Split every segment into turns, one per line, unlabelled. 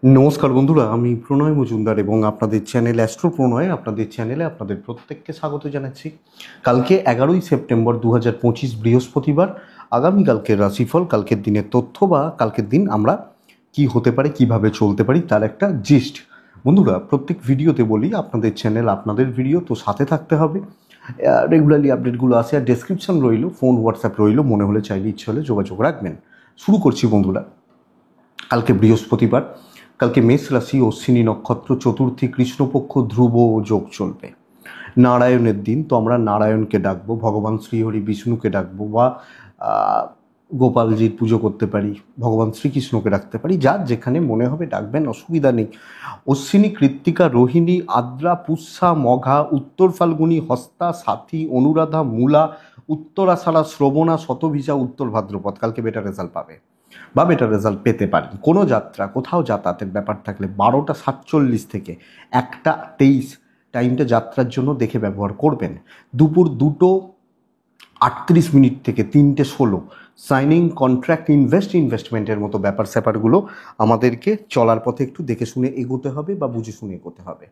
নমস্কার বন্ধুরা, আমি প্রণয় মজুমদার এবং আপনাদের চ্যানেল অ্যাস্ট্রো প্রণয় আপনাদের চ্যানেলে আপনাদের প্রত্যেককে স্বাগত জানাচ্ছি। কালকে 11ই সেপ্টেম্বর 2025 বৃহস্পতিবার, আগামীকালকের রাশিফল, কালকের দিনের তথ্য বা কালকের দিন আমরা কি হতে পারে, কিভাবে চলতে পারি তার একটা জিস্ট। বন্ধুরা, প্রত্যেক ভিডিওতে বলি আপনাদের চ্যানেল আপনাদের ভিডিও, তো সাথে থাকতে হবে। রেগুলারলি আপডেটগুলো আসে, আর ডেসক্রিপশন রইল, ফোন হোয়াটসঅ্যাপ রইল, মনে হলে চাইলে ইচ্ছে হলে যোগাযোগ রাখবেন। শুরু করছি বন্ধুরা। কালকে বৃহস্পতিবার, কালকে মেষ রাশি, অশ্বিনী নক্ষত্র, চতুর্থী, কৃষ্ণপক্ষ, ধ্রুব যোগ চলবে। নারায়ণের দিন, তো আমরা নারায়ণকে ডাকবো, ভগবান শ্রীহরি বিষ্ণুকে ডাকবো, বা গোপালজির পুজো করতে পারি, ভগবান শ্রীকৃষ্ণকে ডাকতে পারি, যার যেখানে মনে হবে ডাকবেন, অসুবিধা নেই। অশ্বিনী, কৃত্তিকা, রোহিণী, আদ্রা, পুষ্যা, মঘা, উত্তর ফাল্গুনী, হস্তা, সাথী, অনুরাধা, মূলা, উত্তরাষাঢ়া, শ্রবণা, শতভিজা, উত্তর ভাদ্রপদ কালকে বেটার রেজাল্ট পাবে বা বেটার রেজাল্ট পেতে পারেন। কোনো যাত্রা, কোথাও যাতায়াতের ব্যাপার থাকলে 12টা 47 থেকে 1টা 23 টাইমটা যাত্রার জন্য দেখে ব্যবহার করবেন। দুপুর 2টো 38 থেকে 3টে 16 সাইনিং, কন্ট্রাক্ট, ইনভেস্টমেন্টের মতো ব্যাপার স্যাপারগুলো আমাদেরকে চলার পথে একটু দেখে শুনে এগোতে হবে বা বুঝে শুনে এগোতে হবে।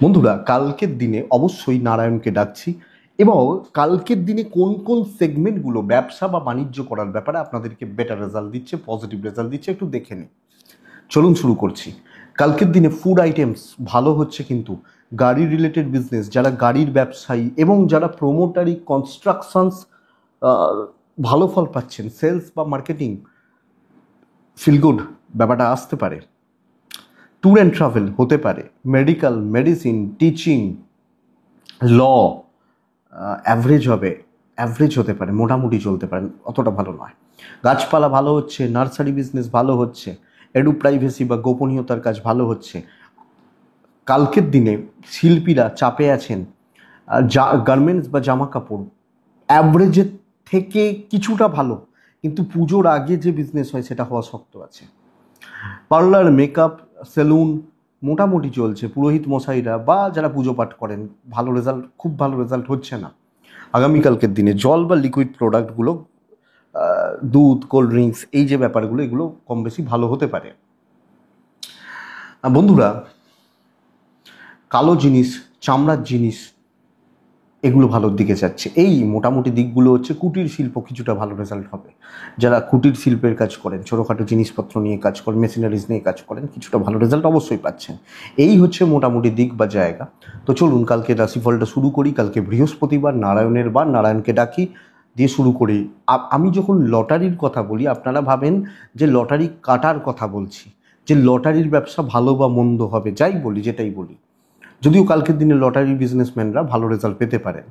বন্ধুরা, কালকের দিনে অবশ্যই নারায়ণকে ডাকছি, এবং কালকের দিনে কোন কোন সেগমেন্টগুলো ব্যবসা বা বাণিজ্য করার ব্যাপারে আপনাদেরকে বেটার রেজাল্ট দিচ্ছে, পজিটিভ রেজাল্ট দিচ্ছে, একটু দেখে নিই। চলুন শুরু করছি। কালকের দিনে ফুড আইটেমস ভালো হচ্ছে, কিন্তু গাড়ি রিলেটেড বিজনেস, যারা গাড়ির ব্যবসায়ী এবং যারা প্রোমোটারি, কনস্ট্রাকশনস, ভালো ফল পাচ্ছেন। সেলস বা মার্কেটিং, ফিল গুড ব্যাপারটা আসতে পারে। ট্যুর অ্যান্ড ট্রাভেল হতে পারে। মেডিকেল, মেডিসিন, টিচিং, ল অ্যাভারেজ হবে, অ্যাভারেজ হতে পারে, মোটামুটি চলতে পারেন, অতটা ভালো নয়। গাছপালা ভালো হচ্ছে, নার্সারি বিজনেস ভালো হচ্ছে, এডু প্রাইভেসি বা গোপনীয়তার কাজ ভালো হচ্ছে। কালকের দিনে শিল্পীরা চাপে আছেন, গার্মেন্টস বা জামা কাপড় অ্যাভারেজের থেকে কিছুটা ভালো, কিন্তু পুজোর আগে যে বিজনেস হয় সেটা হওয়া শক্ত আছে। পার্লার, মেকআপ, সেলুন মোটামুটি চলছে। পুরোহিত মশাইরা বা যারা পুজো পাঠ করেন, ভালো রেজাল্ট, খুব ভালো রেজাল্ট হচ্ছে না। আগামীকালকের দিনে জল বা লিকুইড প্রোডাক্টগুলো, দুধ, কোল্ড ড্রিঙ্কস, এই যে ব্যাপারগুলো, এগুলো কম বেশি ভালো হতে পারে। বন্ধুরা, কালো জিনিস, চামড়ার জিনিস, এগুলো ভালোর দিকে যাচ্ছে। এই মোটামুটি দিকগুলো হচ্ছে। কুটির শিল্প কিছুটা ভালো রেজাল্ট হবে। যারা কুটির শিল্পের কাজ করেন, ছোটোখাটো জিনিসপত্র নিয়ে কাজ করেন, মেশিনারিজ নিয়ে কাজ করেন, কিছুটা ভালো রেজাল্ট অবশ্যই পাচ্ছেন। এই হচ্ছে মোটামুটি দিক বা জায়গা। তো চলুন কালকে রাশিফলটা শুরু করি। কালকে বৃহস্পতিবার, নারায়ণের বার, নারায়ণকে ডাকি, দিয়ে শুরু করি। আমি যখন লটারির কথা বলি, আপনারা ভাবেন যে লটারি কাটার কথা বলছি, যে লটারির ব্যবসা ভালো বা মন্দ হবে, যাই বলি, যেটাই বলি। যদিও কালকের দিনে লটারির বিজনেসম্যানরা ভালো রেজাল্ট পেতে পারেন,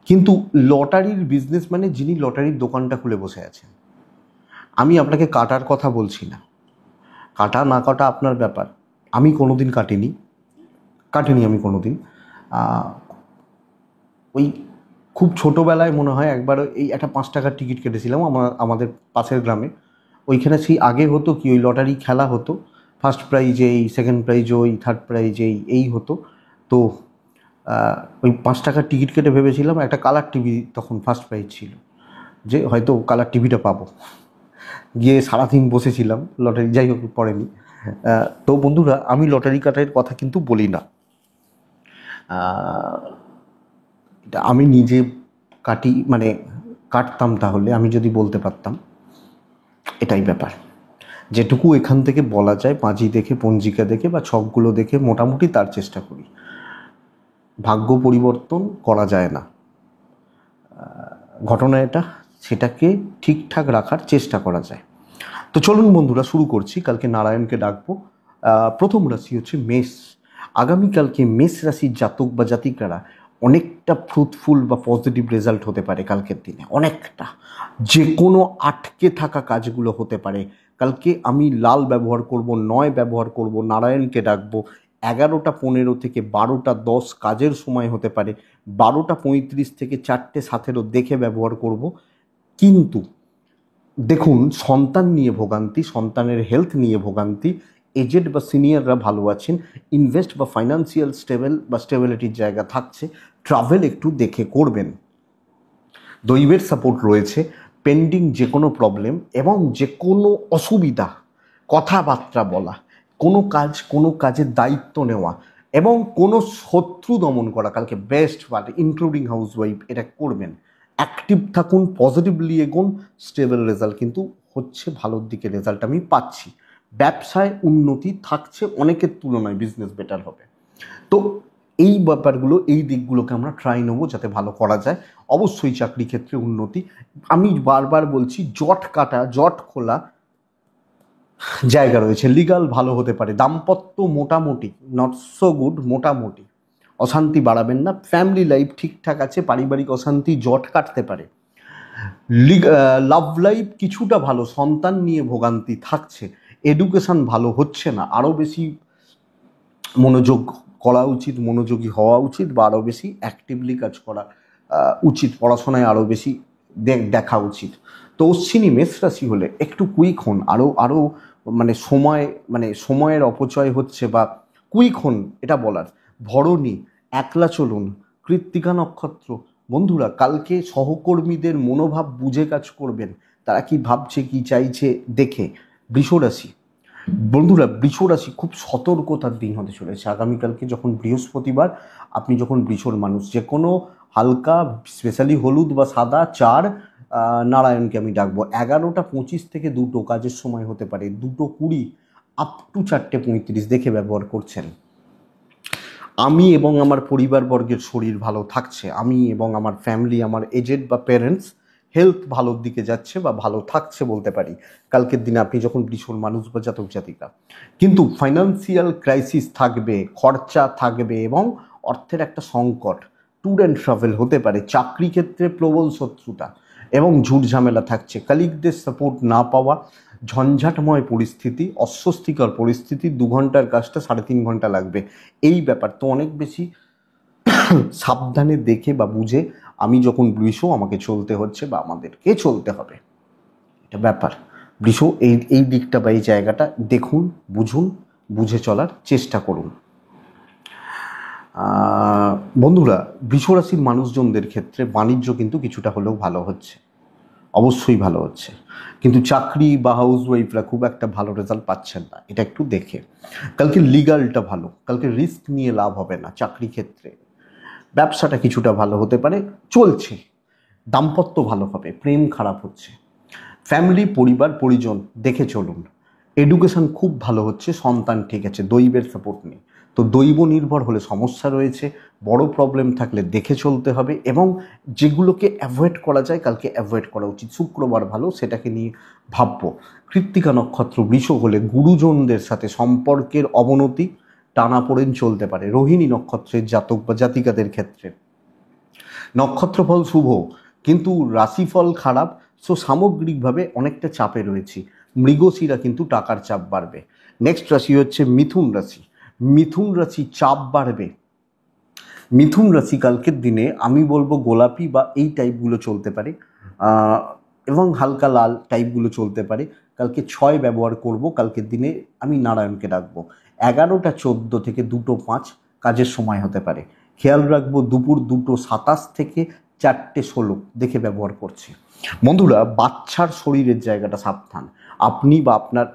কিন্তু লটারির বিজনেসম্যানে যিনি লটারির দোকানটা খুলে বসে আছেন, আমি আপনাকে কাটার কথা বলছি না। কাটা না কাটা আপনার ব্যাপার। আমি কোনোদিন কাটিনি আমি কোনোদিন। ওই খুব ছোটোবেলায় মনে হয় একবার এই একটা 5 টাকার টিকিট কেটেছিলাম আমাদের পাশের গ্রামে। ওইখানে সেই আগে হতো কি, ওই লটারি খেলা হতো, ফার্স্ট প্রাইজ এই, সেকেন্ড প্রাইজ ওই, থার্ড প্রাইজ এই হতো। তো ওই 5 টাকার টিকিট কেটে ভেবেছিলাম একটা কালার টিভি তখন ফার্স্ট প্রাইজ ছিল, যে হয়তো কালার টিভিটা পাবো। গিয়ে সারাদিন বসেছিলাম, লটারি যাই হোক পড়েনি। তো বন্ধুরা, আমি লটারি কাটার কথা কিন্তু বলি না। আমি নিজে কাটি, মানে কাটতাম, তাহলে আমি যদি বলতে পারতাম। এটাই ব্যাপার। যেটুকু এখান থেকে বলা যায়, পাঁজি দেখে, পঞ্জিকা দেখে বা ছকগুলো দেখে মোটামুটি তার চেষ্টা করি। ভাগ্য পরিবর্তন করা যায় না, ঘটনা এটা, সেটাকে ঠিকঠাক রাখার চেষ্টা করা যায়। তো চলুন বন্ধুরা শুরু করছি। কালকে নারায়ণকে ডাকবো। প্রথম রাশি হচ্ছে মেষ। আগামীকালকে মেষ রাশির জাতক বা জাতিকারা অনেকটা ফ্রুটফুল বা পজিটিভ রেজাল্ট হতে পারে কালকের দিনে, অনেকটা। যে কোনো আটকে থাকা কাজগুলো হতে পারে। কালকে আমি লাল ব্যবহার করব, 9 ব্যবহার করব, নারায়ণকে ডাকবো। 11টা 15 থেকে 12টা 10 কাজের সময় হতে পারে। 12টা 35 থেকে 4টে 17 দেখে ব্যবহার করব। কিন্তু দেখুন, সন্তান নিয়ে ভোগান্তি, সন্তানের হেলথ নিয়ে ভোগান্তি, এজেড বা সিনিয়ররা ভালো আছেন, ইনভেস্ট বা ফাইন্যান্সিয়াল স্টেবিলিটির জায়গা থাকছে। ট্রাভেল একটু দেখে করবেন। দৈবের সাপোর্ট রয়েছে। পেন্ডিং যে কোনো প্রবলেম এবং যে কোনো অসুবিধা, কথাবার্তা বলা, কোনো কাজের দায়িত্ব নেওয়া এবং কোনো শত্রু দমন করা কালকে best part, including house wife, এটা করবেন। অ্যাক্টিভ থাকুন, পজিটিভলি এগোন, স্টেবল রেজাল্ট কিন্তু হচ্ছে, ভালোর দিকে রেজাল্ট আমি পাচ্ছি। ব্যবসায় উন্নতি থাকছে, অনেকের তুলনায় বিজনেস বেটার হবে। তো এই ব্যাপারগুলো, এই দিকগুলোকে আমরা ট্রাই নেবো যাতে ভালো করা যায়। অবশ্যই চাকরি ক্ষেত্রে উন্নতি, আমি বারবার বলছি, জট কাটা, জট খোলা জায়গা রয়েছে। লিগাল ভালো হতে পারে, দাম্পত্য মোটামুটি নট সো গুড, মোটামুটি অশান্তি বাড়াবেন না। ফ্যামিলি লাইফ ঠিকঠাক আছে, পারিবারিক অশান্তি জট কাটতে পারে। লাভ লাইফ কিছুটা ভালো, সন্তান নিয়ে ভোগান্তি থাকছে। এডুকেশন ভালো হচ্ছে না, আরও বেশি মনোযোগ করা উচিত, মনোযোগী হওয়া উচিত, বা আরও বেশি অ্যাক্টিভলি কাজ করা উচিত, পড়াশোনায় আরও বেশি দেখা উচিত। তো অশ্বিনী মেষ রাশি হলে একটু কুইক হন, আরও সময়ের অপচয় হচ্ছে, বা কুইক হন এটা বলার। ভরণী, একলা চলুন। কৃত্তিকা নক্ষত্র, বন্ধুরা কালকে সহকর্মীদের মনোভাব বুঝে কাজ করবেন, তারা কি ভাবছে কি চাইছে দেখে। বৃষ রাশি, বন্ধুরা বৃষ রাশি খুব সতর্কতার দিন হতে চলেছে আগামীকালকে, যখন বৃহস্পতিবার। আপনি যখন বৃষর মানুষ, যে কোনো হালকা স্পেশালি হলুদ বা সাদা চার নারায়ণকে আমি ডাকবো। 11:25 থেকে 2টো কাজের সময় হতে পারে, 2:20 আপ টু 4:35 দেখে ব্যবহার করছেন। আমি এবং আমার পরিবারবর্গের শরীর ভালো থাকছে, আমি এবং আমার ফ্যামিলি, আমার এজেড বা প্যারেন্টস হেলথ ভালোর দিকে যাচ্ছে বা ভালো থাকছে বলতে পারি কালকের দিনে, আপনি যখন বৃষর মানুষ বা জাতক জাতিকা। কিন্তু ফাইন্যান্সিয়াল ক্রাইসিস থাকবে, খরচা থাকবে এবং অর্থের একটা সংকট, ট্যুর অ্যান্ড ট্রাভেল হতে পারে। চাকরি ক্ষেত্রে প্রবল শত্রুতা এবং ঝুট ঝামেলা থাকছে, কালিগদের সাপোর্ট না পাওয়া, ঝঞ্ঝাটময় পরিস্থিতি, অস্বস্তিকর পরিস্থিতি, 2 ঘন্টার কাজটা 3.5 ঘন্টা লাগবে, এই ব্যাপার। তো অনেক বেশি সাবধানে দেখে বা বুঝে আমি যখন বৃষ, আমাকে চলতে হচ্ছে বা আমাদেরকে চলতে হবে, এটা ব্যাপার। বৃষ এই দিকটা বা এই জায়গাটা দেখুন, বুঝুন, বুঝে চলার চেষ্টা করুন। বন্ধুরা বৃষ রাশির মানুষজনদের ক্ষেত্রে বাণিজ্য কিন্তু কিছুটা হলেও ভালো হচ্ছে, অবশ্যই ভালো হচ্ছে, কিন্তু চাকরি বা হাউস ওয়াইফরা খুব একটা ভালো রেজাল্ট পাচ্ছেন না, এটা একটু দেখে। কালকে লিগালটা ভালো, কালকে রিস্ক নিয়ে লাভ হবে না চাকরি ক্ষেত্রে। ব্যবসাটা কিছুটা ভালো হতে পারে, চলছে। দাম্পত্য ভালো হবে, প্রেম খারাপ হচ্ছে। ফ্যামিলি, পরিবার পরিজন দেখে চলুন। এডুকেশন খুব ভালো হচ্ছে, সন্তান ঠিক আছে, দৈবের সাপোর্ট নেই। তো দৈব নির্ভর হলে সমস্যা রয়েছে, বড় প্রবলেম থাকলে দেখে চলতে হবে, এবং যেগুলোকে অ্যাভয়েড করা যায় কালকে অ্যাভয়েড করা উচিত। শুক্রবার ভালো, সেটাকে নিয়ে ভাববো। কৃত্তিকা নক্ষত্র বৃষ হলে গুরুজনদের সাথে সম্পর্কের অবনতি, টানাপোড়েন চলতে পারে। রোহিণী নক্ষত্রের জাতক বা জাতিকাদের ক্ষেত্রে নক্ষত্রফল শুভ, কিন্তু রাশিফল খারাপ। সো সামগ্রিকভাবে অনেকটা চাপে রয়েছি। মৃগশিরা কিন্তু টাকার চাপ বাড়বে। নেক্সট রাশি হচ্ছে মিথুন রাশি। মিথুন রাশি চাপ বাড়বে। মিথুন রাশি কালকের দিনে আমি বলবো গোলাপি বা এই টাইপগুলো চলতে পারে, এবং হালকা লাল টাইপগুলো চলতে পারে। কালকে 6 ব্যবহার করব, কালকের দিনে আমি নারায়ণকে ডাকবো। 11:14 থেকে 2:05 কাজের সময় হতে পারে। খেয়াল রাখবো দুপুর 2:27 থেকে 4:16 দেখে ব্যবহার করছি। বন্ধুরা বাচ্চার শরীরের জায়গাটা সাবধান। আপনি বা আপনার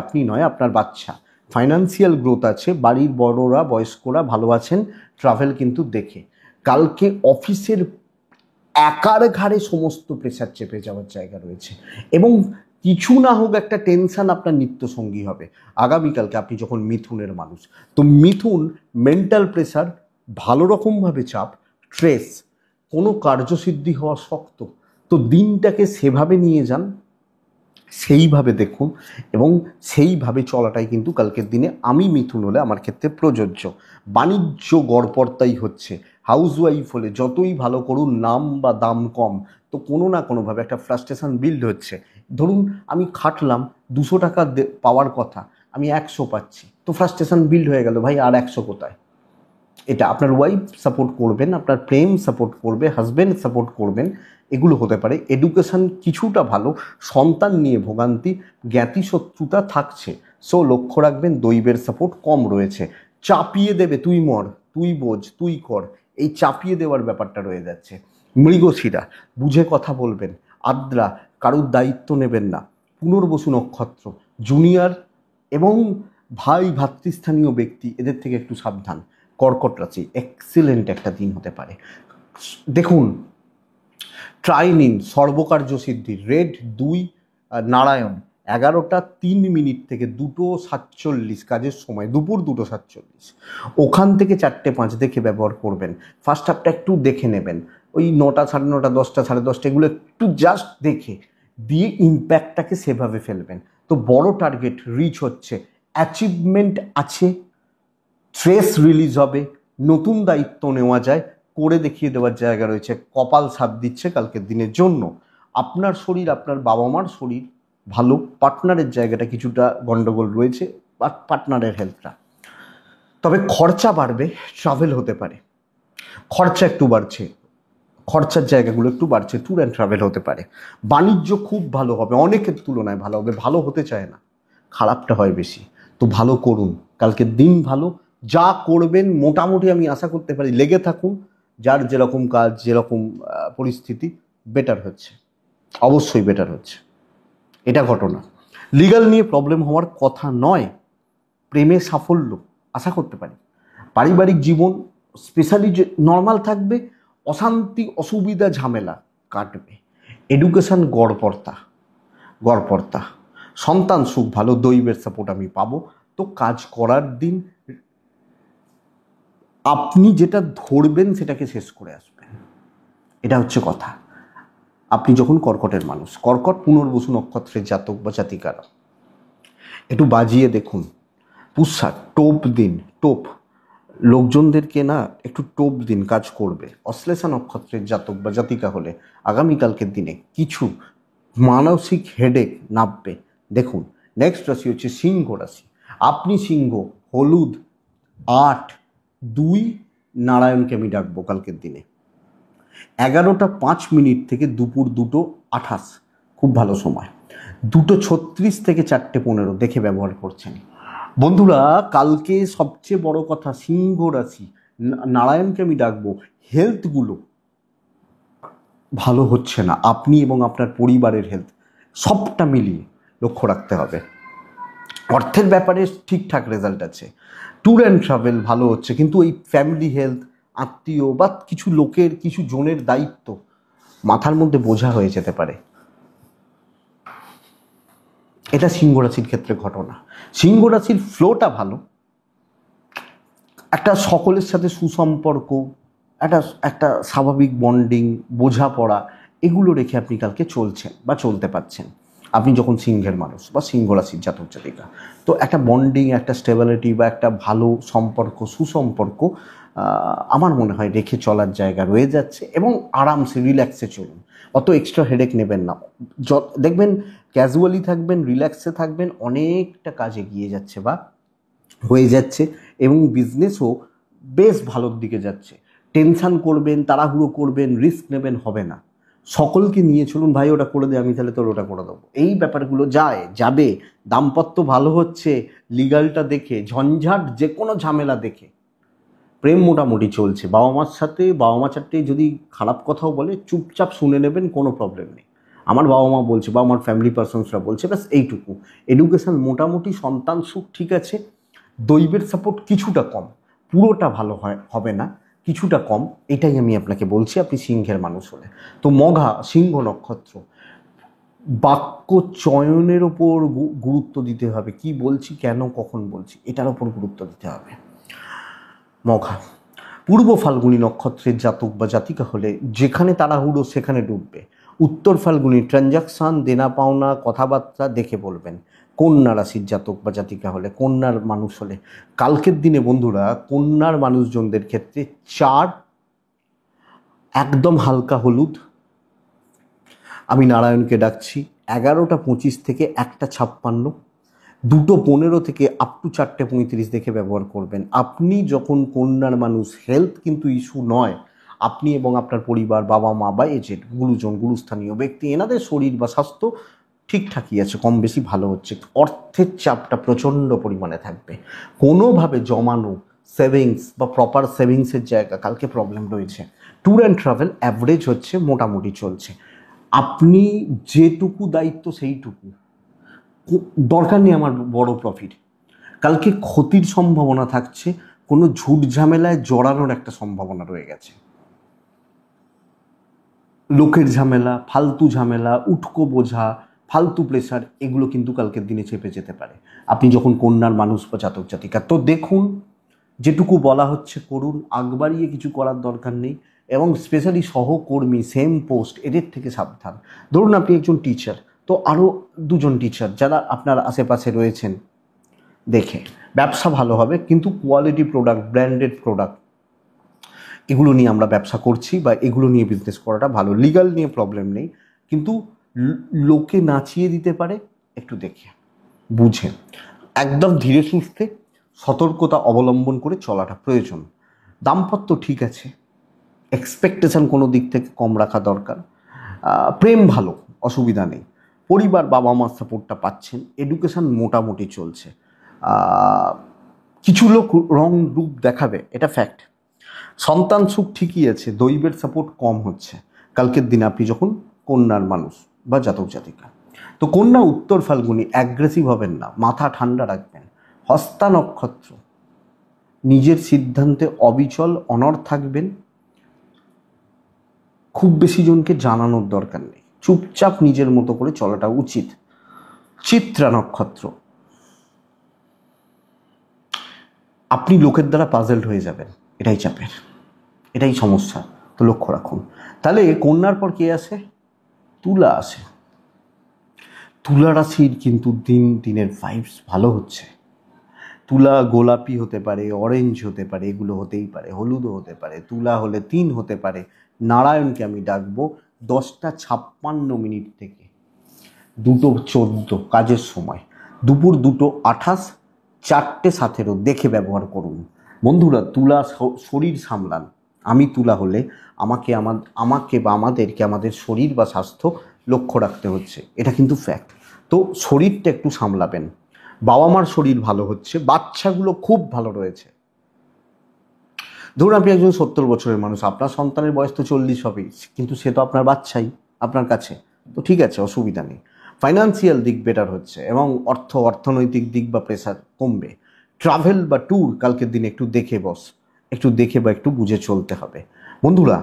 আপনি নয়, আপনার বাচ্চা। ফাইন্যান্সিয়াল গ্রোথ আছে, বাড়ির বড়রা বয়স্করা ভালো আছেন, ট্রাভেল কিন্তু দেখে। কালকে অফিসের একার ঘাড়ে সমস্ত প্রেশার চেপে যাওয়ার জায়গা রয়েছে, এবং কিছু না হোক একটা টেনশন আপনার নিত্যসঙ্গী হবে আগামীকালকে আপনি যখন মিথুনের মানুষ। তো মিথুন মেন্টাল প্রেশার, ভালো রকমভাবে চাপ, স্ট্রেস, কোনো কার্যসিদ্ধি হওয়া শক্ত। তো দিনটাকে সেভাবে নিয়ে যান, সেইভাবে দেখুন, এবং সেইভাবে চলাটাই কিন্তু কালকের দিনে আমি মিথুন হলে আমার ক্ষেত্রে প্রযোজ্য। বাণিজ্য গড়পড়তাই হচ্ছে। হাউস ওয়াইফ হলে যতই ভালো করুন, নাম বা দাম কম, তো কোনো না কোনোভাবে একটা ফ্রাস্ট্রেশন বিল্ড হচ্ছে। ধরুন আমি খাটলাম 200 টাকা পাওয়ার কথা, আমি 100 পাচ্ছি, তো ফ্রাস্ট্রেশন বিল্ড হয়ে গেল, ভাই আর 100 কোথায়। এটা আপনার ওয়াইফ সাপোর্ট করবেন, আপনার প্রেম সাপোর্ট করবে, হাজব্যান্ড সাপোর্ট করবেন, এগুলো হতে পারে। এডুকেশন কিছুটা ভালো, সন্তান নিয়ে ভোগান্তি, জ্ঞাতি শত্রুতা থাকছে। সো লক্ষ্য রাখবেন দৈবের সাপোর্ট কম রয়েছে। চাপিয়ে দেবে, তুই মর, তুই বোঝ, তুই কর, এই চাপিয়ে দেওয়ার ব্যাপারটা রয়ে যাচ্ছে। মৃগশিরা বুঝে কথা বলবেন। আদ্রা কারুর দায়িত্ব নেবেন না। পুনর্বসু নক্ষত্র জুনিয়র এবং ভাই ভাতৃস্থানীয় ব্যক্তি এদের থেকে একটু সাবধান। কর্কট রাশি এক্সিলেন্ট একটা দিন হতে পারে। দেখুন, ট্রাই নিন সর্বকার্য সিদ্ধি। রেড 2 নারায়ণ 11টা 3 মিনিট থেকে 2:47 কাজের সময়, দুপুর 2:47, ওখান থেকে 4টে 5 দেখে ব্যবহার করবেন। ফার্স্ট হাফটা একটু দেখে নেবেন, ওই 9টা 9:30 10টা 10:30 এগুলো একটু জাস্ট দেখে দিয়ে ইম্প্যাক্টটাকে সেভাবে ফেলবেন। তো বড় টার্গেট রিচ হচ্ছে, অ্যাচিভমেন্ট আছে, স্ট্রেস রিলিজ হবে, নতুন দায়িত্ব নেওয়া যায়, করে দেখিয়ে দেওয়ার জায়গা রয়েছে। কপাল সাথ দিচ্ছে কালকের দিনের জন্য। আপনার শরীর, আপনার বাবা মার শরীর ভালো, পার্টনারের জায়গাটা কিছুটা গন্ডগোল রয়েছে, পার্টনারের হেলথটা। তবে খরচা বাড়বে, ট্রাভেল হতে পারে, খরচা একটু বাড়ছে, খরচার জায়গাগুলো একটু বাড়ছে, ট্যুর অ্যান্ড ট্রাভেল হতে পারে। বাণিজ্য খুব ভালো হবে, অনেকের তুলনায় ভালো হবে। ভালো হতে চায় না, খারাপটা হয় বেশি। তো ভালো করুন, কালকের দিন ভালো। যা করবেন মোটামুটি আমি আশা করতে পারি লেগে থাকুন, যার যেরকম কাজ যেরকম পরিস্থিতি বেটার হচ্ছে, অবশ্যই বেটার হচ্ছে, এটা ঘটনা। লিগ্যাল নিয়ে প্রবলেম হওয়ার কথা নয়, প্রেমে সাফল্য আশা করতে পারি। পারিবারিক জীবন স্পেশালি যে নর্মাল থাকবে, অশান্তি অসুবিধা ঝামেলা কাটবে। এডুকেশন গড়পড়তা, সন্তান সুখ ভালো, দৈবের সাপোর্ট আমি পাবো। তো কাজ করার দিন, আপনি যেটা ধরবেন সেটাকে শেষ করে আসবেন, এটা হচ্ছে কথা। আপনি যখন কর্কটের মানুষ, কর্কট পুনর্বসু নক্ষত্রের জাতক বা জাতিকারা একটু বাজিয়ে দেখুন। পুষা টোপ দিন, টোপ লোকজনদেরকে না একটু টোপ দিন, কাজ করবে। অশ্লেষা নক্ষত্রের জাতক বা জাতিকা হলে আগামীকালকের দিনে কিছু মানসিক হেডেক নামবে। দেখুন, নেক্সট রাশি হচ্ছে সিংহ রাশি। আপনি সিংহ, হলুদ 8-2 নারায়ণকে আমি ডাকবো কালকের দিনে। 11টা 5 মিনিট থেকে দুপুর 2:28 খুব ভালো সময়। 2:36 থেকে 4টে 15 দেখে ব্যবহার করছেন। বন্ধুরা, কালকে সবচেয়ে বড় কথা, সিংহ রাশি নারায়ণকে আমি ডাকবো। হেলথগুলো ভালো হচ্ছে না, আপনি এবং আপনার পরিবারের হেলথ সবটা মিলিয়ে লক্ষ্য রাখতে হবে। অর্থের ব্যাপারে ঠিকঠাক রেজাল্ট আছে, ট্যুর অ্যান্ড ট্রাভেল ভালো হচ্ছে, কিন্তু এই ফ্যামিলি হেলথ, আত্মীয় বা কিছু লোকের, কিছু জনের দায়িত্ব মাথার মধ্যে বোঝা হয়ে যেতে পারে। এটা সিংহ রাশির ক্ষেত্রে ঘটনা। সিংহ রাশির ফ্লোটা ভালো, একটা সকলের সাথে সুসম্পর্ক, একটা স্বাভাবিক বন্ডিং, বোঝাপড়া, এগুলো রেখে আপনি কালকে চলছেন বা চলতে পারছেন। আপনি যখন সিংহের মানুষ বা সিংহ রাশির জাতক জাতিকা, তো একটা বন্ডিং, একটা স্টেবিলিটি বা একটা ভালো সম্পর্ক, সুসম্পর্ক আমার মনে হয় রেখে চলার জায়গা রয়ে যাচ্ছে। এবং আরামসে রিল্যাক্সে চলুন, অত এক্সট্রা হেডেক নেবেন না। দেখবেন ক্যাজুয়ালি থাকবেন, রিল্যাক্সে থাকবেন, অনেকটা কাজ এগিয়ে যাচ্ছে বা হয়ে যাচ্ছে, এবং বিজনেসও বেশ ভালোর দিকে যাচ্ছে। টেনশান করবেন, তাড়াহুড়ো করবেন, রিস্ক নেবেন, হবে না। সকলকে নিয়ে চলুন, ভাই ওটা করে দে, আমি তাহলে তোর ওটা করে দেবো, এই ব্যাপারগুলো যাবে। দাম্পত্য ভালো হচ্ছে, লিগালটা দেখে, ঝঞ্ঝাট যে কোনো ঝামেলা দেখে। প্রেম মোটামুটি চলছে, বাবা মার সাথে, বাবা মা চারটে যদি খারাপ কথাও বলে চুপচাপ শুনে নেবেন, কোনো প্রবলেম নেই। আমার বাবা মা বলছে বা আমার ফ্যামিলি পার্সনসরা বলছে, ব্যাস এইটুকু। এডুকেশন মোটামুটি, সন্তান সুখ ঠিক আছে, দৈবের সাপোর্ট কিছুটা কম, পুরোটা ভালো হবে না, কিছুটা কম, এটাই আমি আপনাকে বলছি আপনি সিংহের মানুষ হলে। তো মঘা সিংহ নক্ষত্র, বাক্য চয়নের ওপর গুরুত্ব দিতে হবে। কি বলছি, কেন, কখন বলছি, এটার ওপর গুরুত্ব দিতে হবে। মঘা পূর্ব ফাল্গুনী নক্ষত্রের জাতক বা জাতিকা হলে যেখানে তাড়াহুড়ো সেখানে ডুববে। উত্তর ফাল্গুনী ট্রানজাকশান, দেনা পাওনা, কথাবার্তা দেখে বলবেন। কন্যা রাশির জাতক বা জাতিকা হলে, কন্যার মানুষ হলে কালকের দিনে বন্ধুরা, কন্যার মানুষজনদের ক্ষেত্রে 4 একদম হালকা হলুদ আমি নারায়ণকে ডাকছি। 11টা 25 থেকে 1টা 56, 2:15 থেকে আপ টু 4টে 35 দেখে ব্যবহার করবেন। আপনি যখন কন্যার মানুষ, হেলথ কিন্তু ইস্যু নয়। আপনি এবং আপনার পরিবার, বাবা মা বা এজেড, গুরুজন, গুরুস্থানীয় ব্যক্তি, এনাদের শরীর বা স্বাস্থ্য ঠিকঠাকই আছে, কম বেশি ভালো হচ্ছে। অর্থের চাপটা প্রচণ্ড পরিমাণে থাকবে, কোনোভাবে জমানো সেভিংস বা প্রপার সেভিংসের জায়গা কালকে প্রবলেম রয়েছে। ট্যুর অ্যান্ড ট্রাভেল অ্যাভারেজ হচ্ছে, মোটামুটি চলছে। আপনি যেটুকু দায়িত্ব সেইটুকু, দরকার নেই আমার বড় প্রফিট, কালকে ক্ষতির সম্ভাবনা থাকছে, কোনো ঝুট ঝামেলায় জড়ানোর একটা সম্ভাবনা রয়ে গেছে। লোকের ঝামেলা, ফালতু ঝামেলা, উটকো বোঝা, ফালতু প্রেশার, এগুলো কিন্তু কালকের দিনে চেপে যেতে পারে আপনি যখন কন্যার মানুষ বা জাতক জাতিকা। তো দেখুন, যেটুকু বলা হচ্ছে করুন, আগ বাড়িয়ে কিছু করার দরকার নেই। এবং স্পেশালি সহকর্মী, সেম পোস্ট, এদের থেকে সাবধান। ধরুন আপনি একজন টিচার, তো আরও দুজন টিচার যারা আপনার আশেপাশে রয়েছেন, দেখে ব্যবসা ভালো হবে, কিন্তু কোয়ালিটি প্রোডাক্ট, ব্র্যান্ডেড প্রোডাক্ট, এগুলো নিয়ে আমরা ব্যবসা করছি বা এগুলো নিয়ে বিজনেস করাটা ভালো। লিগাল নিয়ে প্রবলেম নেই, কিন্তু লোকে নাচিয়ে দিতে পারে, একটু দেখে বুঝে একদম ধীরে সুস্থে সতর্কতা অবলম্বন করে চলাটা প্রয়োজন। দাম্পত্য ঠিক আছে, এক্সপেকটেশন কোনো দিক থেকে কম রাখা দরকার। প্রেম ভালো, অসুবিধা নেই। পরিবার, বাবা মার সাপোর্টটা পাচ্ছেন। এডুকেশন মোটামুটি চলছে। কিছু লোক রং রূপ দেখাবে, এটা ফ্যাক্ট। সন্তান সুখ ঠিকই আছে, দৈবের সাপোর্ট কম হচ্ছে কালকের দিনে আপনি যখন কন্যার মানুষ বা জাতক জাতিকা। তো কন্যা উত্তর ফাল্গুনি, অ্যাগ্রেসিভ হবেন না, মাথা ঠান্ডা রাখবেন। হস্তা নক্ষত্র, নিজের সিদ্ধান্তে অবিচল, অনড় থাকবেন। খুব বেশি জনকে জানানোর দরকার নেই, চুপচাপ নিজের মতো করে চলাটা উচিত। চিত্রা নক্ষত্র, আপনি লোকের দ্বারা পাজেলড হয়ে যাবেন, এটাই চাপের, এটাই সমস্যা। তো লক্ষ্য রাখুন। তাহলে কন্যার পর কে আসে? তুলা আসে। তুলা রাশির কিন্তু দিনের ভাইবস ভালো হচ্ছে। তুলা গোলাপি হতে পারে, অরেঞ্জ হতে পারে, এগুলো হতেই পারে, হলুদও হতে পারে, তুলা হলে 3 হতে পারে। নারায়ণকে আমি ডাকবো 10:56 থেকে 2:14 কাজের সময়, দুপুর 2:28, 4:17 দেখে ব্যবহার করুন। বন্ধুরা, তুলা শরীর সামলান। আমি তুলা হলে আমাকে বা আমাদেরকে আমাদের শরীর বা স্বাস্থ্য লক্ষ্য রাখতে হচ্ছে, এটা কিন্তু ফ্যাক্ট। তো শরীরটা একটু সামলাবেন। বাবা মার শরীর ভালো হচ্ছে, বাচ্চাগুলো খুব ভালো রয়েছে। ধরুন আপনি একজন 70 বছরের মানুষ, আপনার সন্তানের বয়স তো 40 হবেই, কিন্তু সে তো আপনার বাচ্চাই আপনার কাছে। তো ঠিক আছে, অসুবিধা নেই। ফাইন্যান্সিয়াল দিক বেটার হচ্ছে এবং অর্থনৈতিক দিক বা প্রেশার কমবে। ট্রাভেল বা ট্যুর কালকের দিনে একটু দেখে বা একটু বুঝে চলতে হবে। বন্ধুরা,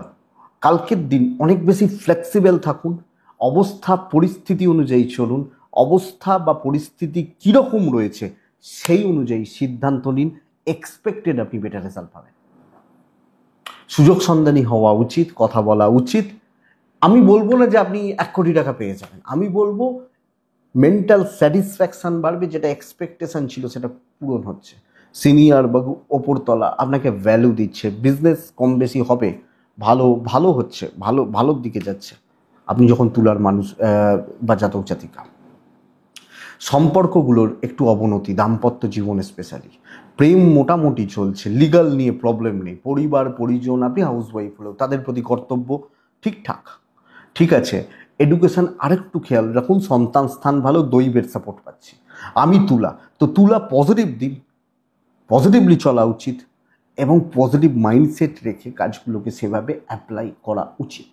কালকের দিন অনেক বেশি ফ্লেক্সিবল থাকুন, অবস্থা পরিস্থিতি অনুযায়ী চলুন। অবস্থা বা পরিস্থিতি কীরকম রয়েছে সেই অনুযায়ী সিদ্ধান্ত নিন, এক্সপেক্টেড আপনি বেটার রেজাল্ট পাবেন। সুযোগ সন্ধানী হওয়া উচিত, কথা বলা উচিত। আমি বলবো না যে আপনি 1 কোটি টাকা পেয়ে যাবেন, আমি বলবো মেন্টাল স্যাটিসফ্যাকশন বাড়বে, যেটা এক্সপেকটেশন ছিল সেটা পূরণ হচ্ছে। সিনিয়র বা ওপরতলা আপনাকে ভ্যালু দিচ্ছে, বিজনেস কম বেশি হবে, ভালো হচ্ছে, ভালোর দিকে যাচ্ছে আপনি যখন তুলার মানুষ বা জাতক জাতিকা। সম্পর্কগুলোর একটু অবনতি, দাম্পত্য জীবনে স্পেশালি। প্রেম মোটামুটি চলছে, লিগাল নিয়ে প্রবলেম নেই। পরিবার পরিজন, আপনি হাউসওয়াইফ হলেও তাদের প্রতি কর্তব্য ঠিকঠাক ঠিক আছে। এডুকেশন আরেকটু খেয়াল রাখুন, সন্তান স্থান ভালো, দৈবের সাপোর্ট পাচ্ছি। আমি তুলা, তো তুলা পজিটিভ দিন, পজিটিভলি চলা উচিত এবং পজিটিভ মাইন্ডসেট রেখে কাজগুলোকে সেভাবে অ্যাপ্লাই করা উচিত।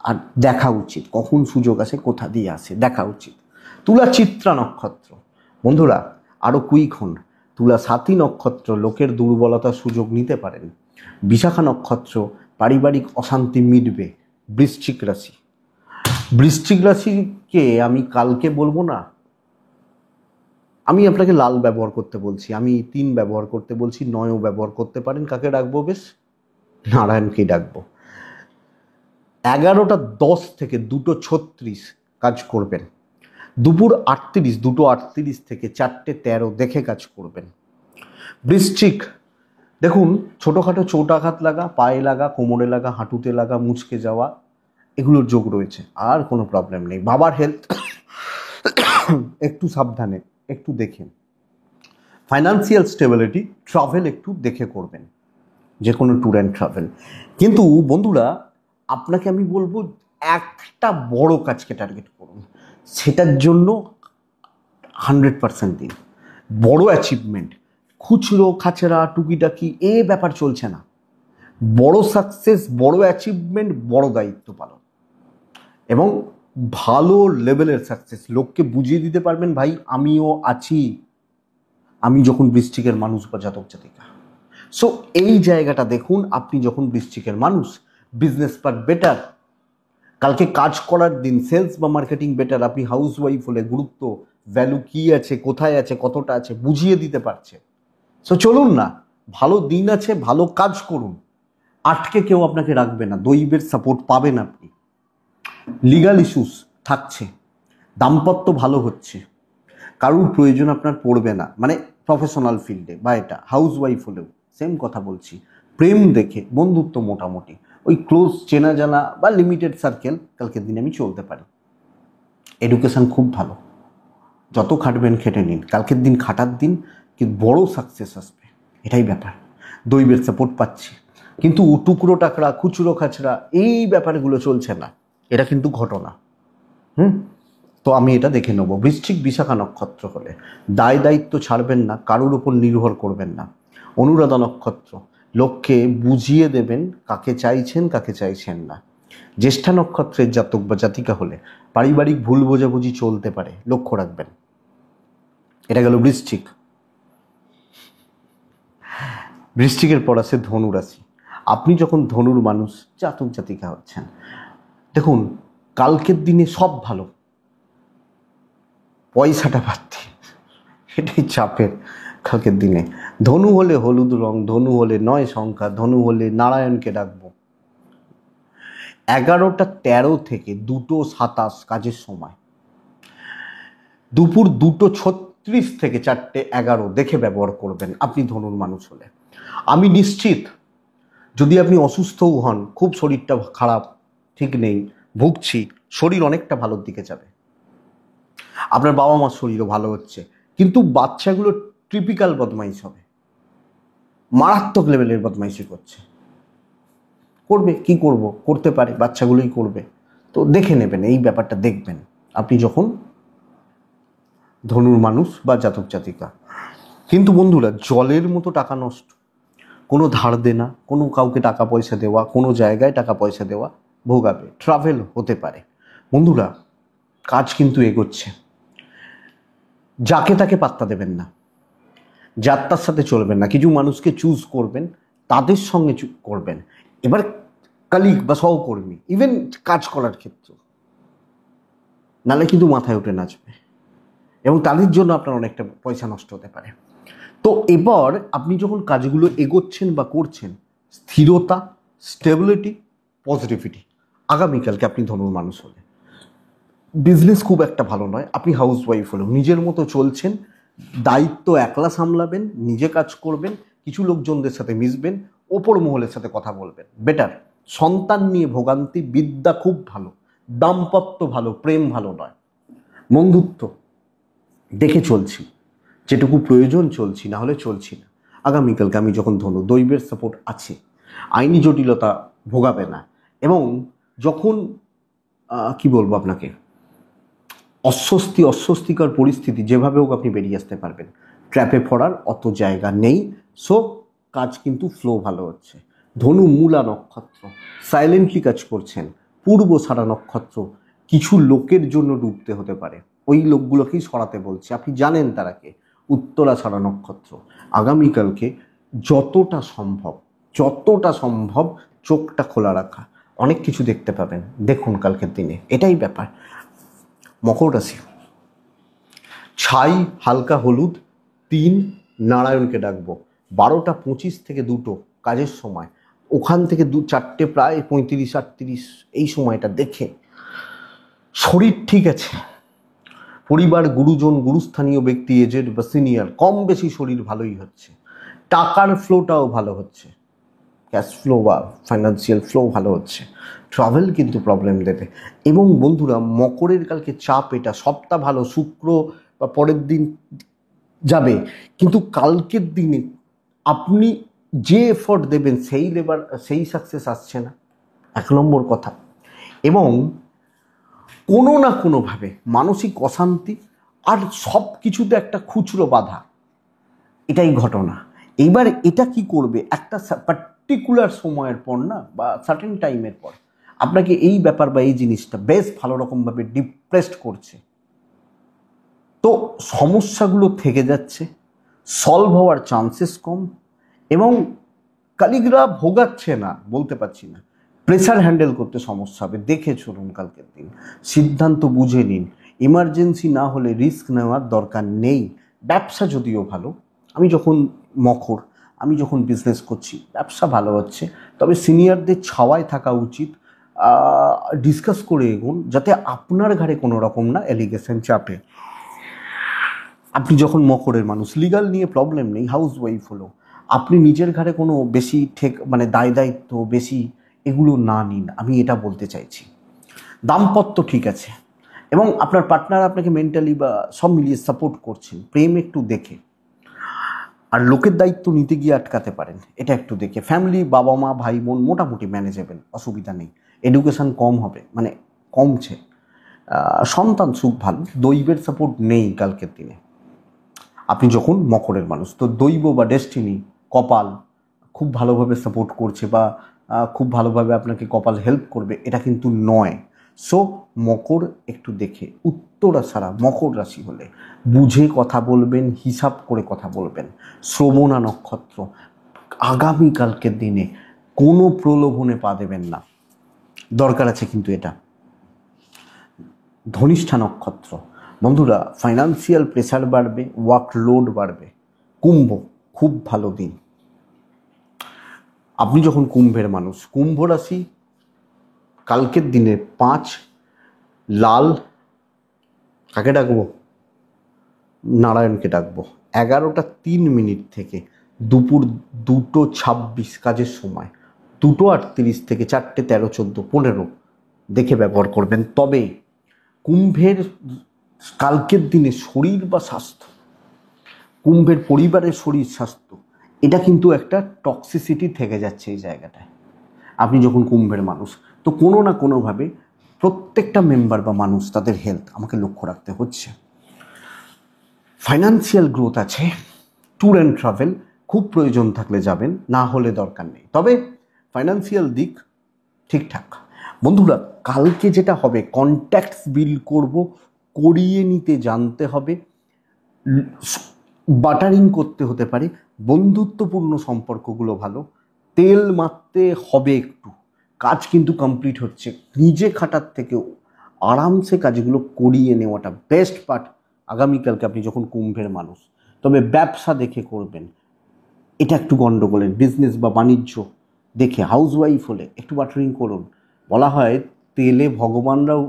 আর দেখা উচিত কখন সুযোগ আসে, কোথা দিয়ে আসে, দেখা উচিত। তুলা চিত্রা নক্ষত্র, বন্ধুরা আরও কুইক হন। তুলা 7ই নক্ষত্র, লোকের দুর্বলতার সুযোগ নিতে পারেন। বিশাখা নক্ষত্র, পারিবারিক অশান্তি মিটবে। বৃশ্চিক রাশিকে আমি কালকে বলবো না, আমি আপনাকে লাল ব্যবহার করতে বলছি, আমি 3 ব্যবহার করতে বলছি, 9ও ব্যবহার করতে পারেন। কাকে ডাকবো? বেশ নারায়ণকেই ডাকবো। 11:10 থেকে 2:36 কাজ করবেন। দুপুর 2:38 থেকে 4:13 দেখে কাজ করবেন। বৃশ্চিক, দেখুন ছোটোখাটো চোট আঘাত লাগা, পায়ে লাগা, কোমরে লাগা, হাঁটুতে লাগা, মুচকে যাওয়া, এগুলোর যোগ রয়েছে, আর কোনো প্রবলেম নেই। বাবার হেলথ একটু সাবধানে, একটু দেখে। ফাইন্যান্সিয়াল স্টেবিলিটি, ট্রাভেল একটু দেখে করবেন, যে কোনো ট্যুর অ্যান্ড ট্রাভেল। কিন্তু বন্ধুরা, আপনাকে আমি বলবো একটা বড় কাজকে টার্গেট করুন, সেটার জন্য 100% দিন। বড় অ্যাচিভমেন্ট, খুচরো খাচরা টুকিটাকি এ ব্যাপার চলছে না। বড় সাকসেস, বড় অ্যাচিভমেন্ট, বড় দায়িত্ব পালন এবং ভালো লেভেলের সাকসেস। লোককে বুঝিয়ে দিতে পারবেন, ভাই আমিও আছি, আমি যখন বৃশ্চিকের মানুষ বা জাতক জাতিকা। সো এই জায়গাটা দেখুন, আপনি যখন বৃশ্চিকের মানুষ, বিজনেস পার্ট বেটার, কালকে কাজ করার দিন, সেলস বা মার্কেটিং বেটার, আপনি হাউস ওয়াইফ হলে গুরুত্ব, ভ্যালু কি আছে, কোথায় আছে, কতটা আছে বুঝিয়ে দিতে পারছে। সো চলুন না, ভালো দিন আছে, ভালো কাজ করুন, আটকে কেউ আপনাকে রাখবে না, দৈবের সাপোর্ট পাবেন আপনি। লিগাল ইস্যুস থাকছে, দাম্পত্য ভালো হচ্ছে, কারুর প্রয়োজন আপনার পড়বে না, মানে প্রফেশনাল ফিল্ডে বা এটা হাউস ওয়াইফ হলেও সেম কথা বলছি। প্রেম দেখে বন্ধুত্ব মোটামুটি ওই ক্লোজ চেনা জানা বা লিমিটেড সার্কেল কালকের দিনে আমি চলতে পারি। এডুকেশন খুব ভালো, যত খাটবেন খেটে নিন, কালকের দিন খাটার দিন, কিন্তু বড় সাকসেস আসবে, এটাই ব্যাপার। দৈবের সাপোর্ট পাচ্ছি, কিন্তু টুকরো টাকরা খুচরো খাচরা এই ব্যাপারগুলো চলছে না, এটা কিন্তু ঘটনা। তো আমি এটা দেখে নেব। বৃশ্চিক বিশাখা নক্ষত্র হলে দায় দায়িত্ব ছাড়বেন না, কারোর উপর নির্ভর করবেন না। অনুরাধা নক্ষত্র, লোককে বুঝিয়ে দেবেন কাকে চাইছেন কাকে চাইছেন না। জ্যেষ্ঠা নক্ষত্রের জাতক বা জাতিকা হলে পারিবারিক ভুল বোঝাবুঝি চলতে পারে, লক্ষ্য রাখবেন। এটা গেল বৃশ্চিক। বৃশ্চিকের পর আছে ধনু রাশি। আপনি যখন ধনুর মানুষ, জাতক জাতিকা হচ্ছেন, দেখুন কালকের দিনে সব ভালো, পয়সাটা বাড়তি, এটাই চাপের কালকের দিনে। ধনু হলে হলুদ রং, ধনু হলে 9 সংখ্যা, ধনু হলে নারায়ণকে ডাকবো। 11টা 13 থেকে 2:27 কাজের সময়, দুপুর 2:36 থেকে 4:11 দেখে ব্যবহার করবেন আপনি ধনুর মানুষ হলে। আমি নিশ্চিত, যদি আপনি অসুস্থও হন, খুব শরীরটা খারাপ, ঠিক নেই, ভুগছি, শরীর অনেকটা ভালোর দিকে যাবে। আপনার বাবা মার শরীরও ভালো হচ্ছে, কিন্তু বাচ্চাগুলো টিপিক্যাল বদমাইশ হবে, মারাত্মক লেভেলের বদমাইশি করছে, করবে কি করব, করতে পারে, বাচ্চাগুলোই করবে। তো দেখে নেবেন, এই ব্যাপারটা দেখবেন আপনি যখন ধনুর মানুষ বা জাতক জাতিকা। কিন্তু বন্ধুরা, জলের মতো টাকা নষ্ট, কোনো ধার দেনা, কোনো কাউকে টাকা পয়সা দেওয়া, কোনো জায়গায় টাকা পয়সা দেওয়া, ভোগাবে, ট্রাভেল হতে পারে। বন্ধুরা, কাজ কিন্তু এগোচ্ছে, যাকে তাকে পাত্তা দেবেন না, যাত্রার সাথে চলবেন না, কিছু মানুষকে চুজ করবেন, তাদের সঙ্গে করবেন। এবার কালিগ বা সহকর্মী, ইভেন কাজ করার ক্ষেত্রে, নাহলে কিন্তু মাথায় উঠে নাচবে এবং তাদের জন্য আপনার অনেকটা পয়সা নষ্ট হতে পারে। তো এবার আপনি যখন কাজগুলো এগোচ্ছেন বা করছেন, স্থিরতা, স্টেবিলিটি, পজিটিভিটি, আগামীকালকে আপনি ধনুর মানুষ হলে বিজনেস খুব একটা ভালো নয়, আপনি হাউস ওয়াইফ হলেও নিজের মতো চলছেন, দায়িত্ব একলা সামলাবেন, নিজে কাজ করবেন, কিছু লোকজনদের সাথে মিশবেন, ওপর মহলের সাথে কথা বলবেন, বেটার। সন্তান নিয়ে ভোগান্তি, বিদ্যা খুব ভালো, দাম্পত্য ভালো, প্রেম ভালো নয়, বন্ধুত্ব দেখে চলছি, যেটুকু প্রয়োজন চলছি, না হলে চলছি না। আগামীকালকে আমি যখন ধনু, দৈবের সাপোর্ট আছে, আইনি জটিলতা ভোগাবে না, এবং যখন কি বলবো আপনাকে, অস্বস্তিকর পরিস্থিতি যেভাবে হোক আপনি বেরিয়ে আসতে পারবেন, ট্র্যাপে পড়ার অত জায়গা নেই। সো কাজ কিন্তু ফ্লো ভালো হচ্ছে। ধনু মূলা নক্ষত্র, সাইলেন্টলি কাজ করছেন। পূর্ব সারা নক্ষত্র, কিছু লোকের জন্য ডুবতে হতে পারে, ওই লোকগুলোকেই সরাতে বলছি, আপনি জানেন তারা কে। উত্তরা সারা নক্ষত্র, আগামীকালকে যতটা সম্ভব চোখটা খোলা রাখা, অনেক কিছু দেখতে পাবেন, দেখুন কালকের দিনে, এটাই ব্যাপার। মকর রাশি, ছাই হালকা হলুদ 3, নারায়ণকে ডাকবো। 12:25 থেকে 2 কাজের সময়, ওখান থেকে 4টে প্রায় 35-38 এই সময়টা দেখে, শরীর ঠিক আছে, পরিবার, গুরুজন, গুরুস্থানীয় ব্যক্তি, এজেড বা সিনিয়র, কম বেশি শরীর ভালোই হচ্ছে, টাকার ফ্লোটাও ভালো হচ্ছে, ক্যাশ ফ্লো বা ফাইন্যান্সিয়াল ফ্লো ভালো হচ্ছে। ট্রাভেল কিন্তু প্রবলেম দেবে। এবং বন্ধুরা, মকরের কালকে চাপ, এটা সপ্তাহ ভালো, শুক্র বা পরের দিন যাবে, কিন্তু কালকের দিনে আপনি যে এফোর্ট দেবেন সেই সাকসেস আসছে না, 1 নম্বর কথা। এবং কোনো না কোনোভাবে মানসিক অশান্তি, আর সব কিছুতে একটা খুচরো বাধা, এটাই ঘটনা। এইবার এটা কি করবে, একটা পার্টিকুলার সময়ের পর না, বা সার্টেন টাইমের পর আপনাকে এই ব্যাপার বা এই জিনিসটা বেশ ভালো রকমভাবে ডিপ্রেসড করছে। তো সমস্যাগুলো থেকে যাচ্ছে, সলভ হওয়ার চান্সেস কম, এবং কালিগ্রা ভোগাচ্ছে না বলতে পারছি না, প্রেসার হ্যান্ডেল করতে সমস্যা হবে। দেখে চলুন কালকের দিন, সিদ্ধান্ত বুঝে নিন, ইমার্জেন্সি না হলে রিস্ক নেওয়ার দরকার নেই। ব্যবসা যদিও ভালো, আমি যখন বিজনেস করছি ব্যবসা ভালো হচ্ছে, তবে সিনিয়রদের ছাওয়ায় থাকা উচিত, ডিসকাস করে এগোন যাতে আপনার ঘাড়ে কোনো রকম না অ্যালিগেশন চাপে। আপনি যখন মকরের মানুষ, লিগাল নিয়ে প্রবলেম নেই, হাউস ওয়াইফ হলো, আপনি নিজের ঘাড়ে কোনো বেশি দায় দায়িত্ব বেশি এগুলো না নিন, আমি এটা বলতে চাইছি। দাম্পত্য ঠিক আছে, এবং আপনার পার্টনার আপনাকে মেন্টালি বা সব মিলিয়ে সাপোর্ট করছেন, প্রেম একটু দেখে, আর লোকের দায়িত্ব নিতে গিয়ে আটকাতে পারেন, এটা একটু দেখে। ফ্যামিলি, বাবা মা ভাই বোন মোটামুটি ম্যানেজেবল, অসুবিধা নেই। এডুকেশান কম হবে, কমছে। সন্তান সুখ ভালো, দৈবের সাপোর্ট নেই কালকের দিনে। আপনি যখন মকরের মানুষ, তো দৈব বা ডেস্টিনি, কপাল খুব ভালোভাবে সাপোর্ট করছে বা খুব ভালোভাবে আপনাকে কপাল হেল্প করবে, এটা কিন্তু নয়। সো মকর একটু দেখে, উত্তরাষাঢ়া মকর রাশি হলে বুঝে কথা বলবেন, হিসাব করে কথা বলবেন। শ্রবণা নক্ষত্র, আগামীকালকের দিনে কোনো প্রলোভনে পা দেবেন না, দরকার আছে কিন্তু এটা। ধনিষ্ঠা নক্ষত্র, বন্ধুরা ফাইন্যান্সিয়াল প্রেসার বাড়বে, ওয়ার্কলোড বাড়বে। কুম্ভ, খুব ভালো দিন। আপনি যখন কুম্ভের মানুষ, কুম্ভ রাশি, কালকের দিনে 5 লাল, কাকে ডাকবো? নারায়ণকে ডাকবো। 11:03 থেকে দুপুর 2:26 কাজের সময়, 2:38 থেকে 4:13, 14, 15 দেখে ব্যবহার করবেন। তবে কুম্ভের কালকের দিনে শরীর বা স্বাস্থ্য, কুম্ভের পরিবারের শরীর স্বাস্থ্য, এটা কিন্তু একটা টক্সিসিটি থেকে যাচ্ছে এই জায়গাটায়। আপনি যখন কুম্ভের মানুষ, তো কোনো না কোনোভাবে প্রত্যেকটা মেম্বার বা মানুষ তাদের হেলথ আমাকে লক্ষ্য রাখতে হচ্ছে। ফাইন্যান্সিয়াল গ্রোথ আছে, ট্যুর অ্যান্ড ট্রাভেল খুব প্রয়োজন থাকলে যাবেন, না হলে দরকার নেই। তবে ফাইন্যান্সিয়াল দিক ঠিকঠাক। বন্ধুরা কালকে যেটা হবে, কন্ট্যাক্টস বিল্ড করব, করিয়ে নিতে জানতে হবে, বাটারিং করতে হতে পারে, বন্ধুত্বপূর্ণ সম্পর্কগুলো ভালো, তেল মারতে হবে একটু, কাজ কিন্তু কমপ্লিট হচ্ছে। নিজে খাটার থেকেও আরামসে কাজগুলো করিয়ে নেওয়াটা বেস্ট পার্ট আগামীকালকে আপনি যখন কুম্ভের মানুষ। তবে ব্যবসা দেখে করবেন, এটা একটু গণ্ডগোলের। বিজনেস বা বাণিজ্য দেখে, হাউসওয়াইফ হলে একটু বাটারিং করুন। বলা হয় তেলে ভগবানরাও,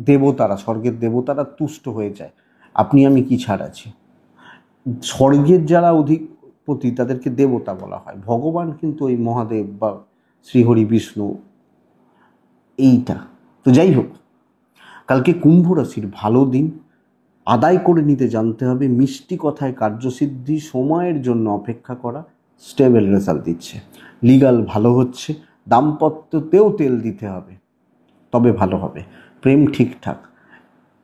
দেবতারা, স্বর্গের দেবতারা তুষ্ট হয়ে যায়, আপনি আমি কি ছাড় আছে? স্বর্গের যারা অধিপতি তাদেরকে দেবতা বলা হয়, ভগবান কিন্তু ওই মহাদেব বা শ্রীহরি বিষ্ণু, এইটা তো। যাই হোক, কালকে কুম্ভ রাশির ভালো দিন, আদায় করে নিতে জানতে হবে, মিষ্টি কথায় কার্যসিদ্ধি, সময়ের জন্য অপেক্ষা করা, স্টেবল রেজাল্ট দিচ্ছে। লিগাল ভালো হচ্ছে, দাম্পত্যতেও তেল দিতে হবে, তবে ভালো হবে। প্রেম ঠিকঠাক,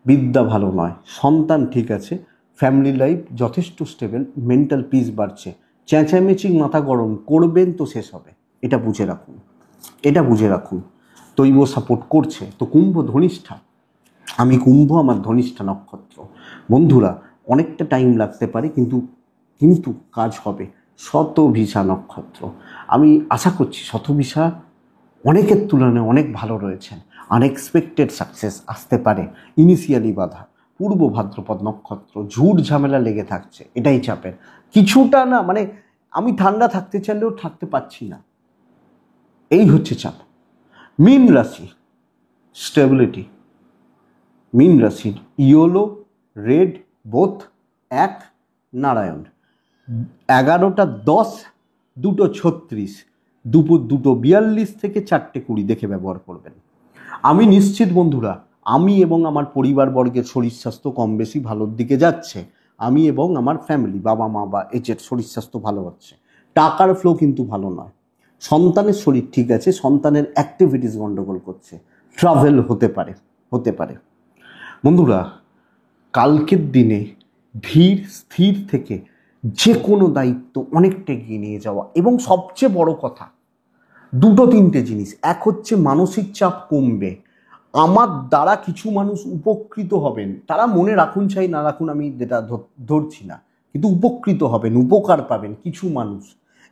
বিদ্যা ভালো নয়, সন্তান ঠিক আছে, ফ্যামিলি লাইফ যথেষ্ট স্টেবল, মেন্টাল পিস বাড়ছে। চেঁচামেচি মাথা গরম করবেন তো শেষ হবে, এটা বুঝে রাখুন। দৈব সাপোর্ট করছে। তো কুম্ভ ধনিষ্ঠা, আমি কুম্ভ, আমার ধনিষ্ঠা নক্ষত্র। বন্ধুরা অনেকটা টাইম লাগতে পারে, কিন্তু কাজ হবে। শতভিষা নক্ষত্র, আমি আশা করছি শতভিষা অনেকের তুলনায় অনেক ভালো রয়েছেন, আনএক্সপেক্টেড সাকসেস আসতে পারে। ইনিশিয়ালি বাধা, পূর্ব ভাদ্রপদ নক্ষত্র, ঝুট ঝামেলা লেগে থাকছে, এটাই চাপের কিছুটা না, আমি ঠান্ডা থাকতে চাইলেও থাকতে পারছি না, এই হচ্ছে চাপ। মীন রাশি, স্টেবিলিটি। মীন রাশির ইয়েলো, রেড বোথ, 1 নারায়ণ। 11:10, 2:36, দুপুর 2:42 থেকে 4:20 দেখে ব্যবহার করবেন। আমি নিশ্চিত বন্ধুরা, আমি এবং আমার পরিবারবর্গের শরীর স্বাস্থ্য কম বেশি ভালোর দিকে যাচ্ছে। আমি এবং আমার ফ্যামিলি, বাবা মা বা এজের শরীর স্বাস্থ্য ভালো হচ্ছে। টাকার ফ্লো কিন্তু ভালো নয়। সন্তানের শরীর ঠিক আছে, সন্তানের অ্যাক্টিভিটিস গন্ডগোল করছে, ট্রাভেল হতে পারে। বন্ধুরা কালকের দিনে ধীর স্থির থেকে যে কোনো দায়িত্ব অনেকটা এগিয়ে নিয়ে যাওয়া, এবং সবচেয়ে বড় কথা 2-3টে জিনিস। এক হচ্ছে মানসিক চাপ কমবে, আমার দ্বারা কিছু মানুষ উপকৃত হবেন, তারা মনে রাখুন চাই না রাখুন আমি যেটা ধরছি না, কিন্তু উপকৃত হবেন, উপকার পাবেন কিছু মানুষ।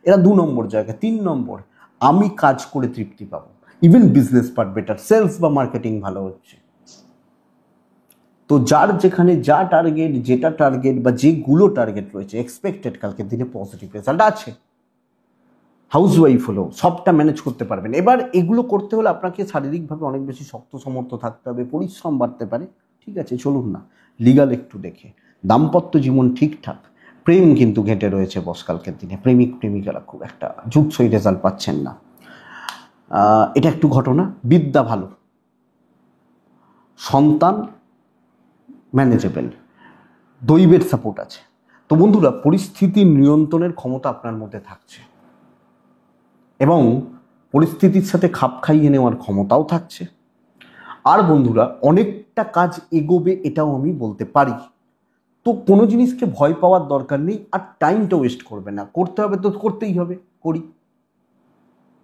এরা 2 নম্বর জায়গা। 3 নম্বর, আমি কাজ করে তৃপ্তি পাবো। Even business part better, sales বা মার্কেটিং ভালো হচ্ছে। তো যার যেখানে যা টার্গেট, যেটা টার্গেট বা যেগুলো টার্গেট রয়েছে, এক্সপেক্টেড কালকের দিনে পজিটিভ রেজাল্ট আছে। হাউসওয়াইফ হলেও সবটা ম্যানেজ করতে পারবেন। এবার এগুলো করতে হলে আপনাকে শারীরিকভাবে অনেক বেশি শক্ত সমর্থ থাকতে হবে, পরিশ্রম বাড়তে পারে, ঠিক আছে, চলুন না। লিগাল একটু দেখে, দাম্পত্য জীবন ঠিকঠাক, প্রেম কিন্তু ঘেঁটে রয়েছে বস কালকের দিনে। প্রেমিক প্রেমিকারা খুব একটা জুৎসই রেজাল্ট পাচ্ছেন না, এটা একটু ঘটনা। বিদ্যা ভালো, সন্তান ম্যানেজেবল, দৈবের সাপোর্ট আছে। তো বন্ধুরা, পরিস্থিতি নিয়ন্ত্রণের ক্ষমতা আপনার মধ্যে থাকছে এবং পরিস্থিতির সাথে খাপ খাইয়ে নেওয়ার ক্ষমতাও থাকছে। আর বন্ধুরা, অনেকটা কাজ এগোবে এটাও আমি বলতে পারি। তো কোনো জিনিসকে ভয় পাওয়ার দরকার নেই, আর টাইমটা ওয়েস্ট করবে না। করতে হবে তো করতেই হবে, করি।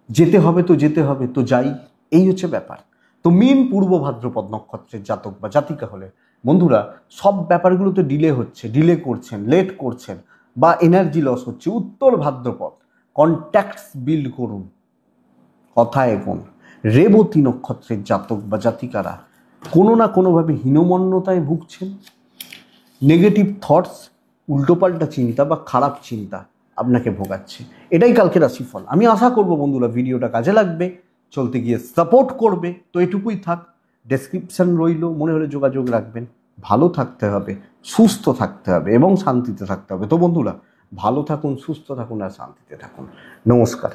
যেতে হবে তো যেতে হবে, তো যাই। এই হচ্ছে ব্যাপার। তো মেন পূর্ব ভাদ্রপদ নক্ষত্রের জাতক বা জাতিকা হলে বন্ধুরা, সব ব্যাপারগুলো তো ডিলে হচ্ছে, ডিলে করছেন, লেট করছেন বা এনার্জি লস হচ্ছে। উত্তর ভাদ্রপদ, কন্ট্যাক্টস বিল্ড করুন, কথায় এগোন। রেবতী নক্ষত্রের জাতক বা জাতিকারা কোনো না কোনোভাবে হীনমন্যতায় ভুগছেন। নেগেটিভ থটস, উল্টোপাল্টা চিন্তা বা খারাপ চিন্তা আপনাকে ভোগাচ্ছে। এটাই কালকে রাশিফল। আমি আশা করব বন্ধুরা ভিডিওটা কাজে লাগবে, চলতে গিয়ে সাপোর্ট করবে। তো এটুকুই থাক, ডেসক্রিপশন রইল, মনে হলে যোগাযোগ রাখবেন। ভালো থাকতে হবে, সুস্থ থাকতে হবে এবং শান্তিতে থাকতে হবে। তো বন্ধুরা, ভালো থাকুন, সুস্থ থাকুন আর শান্তিতে থাকুন। নমস্কার।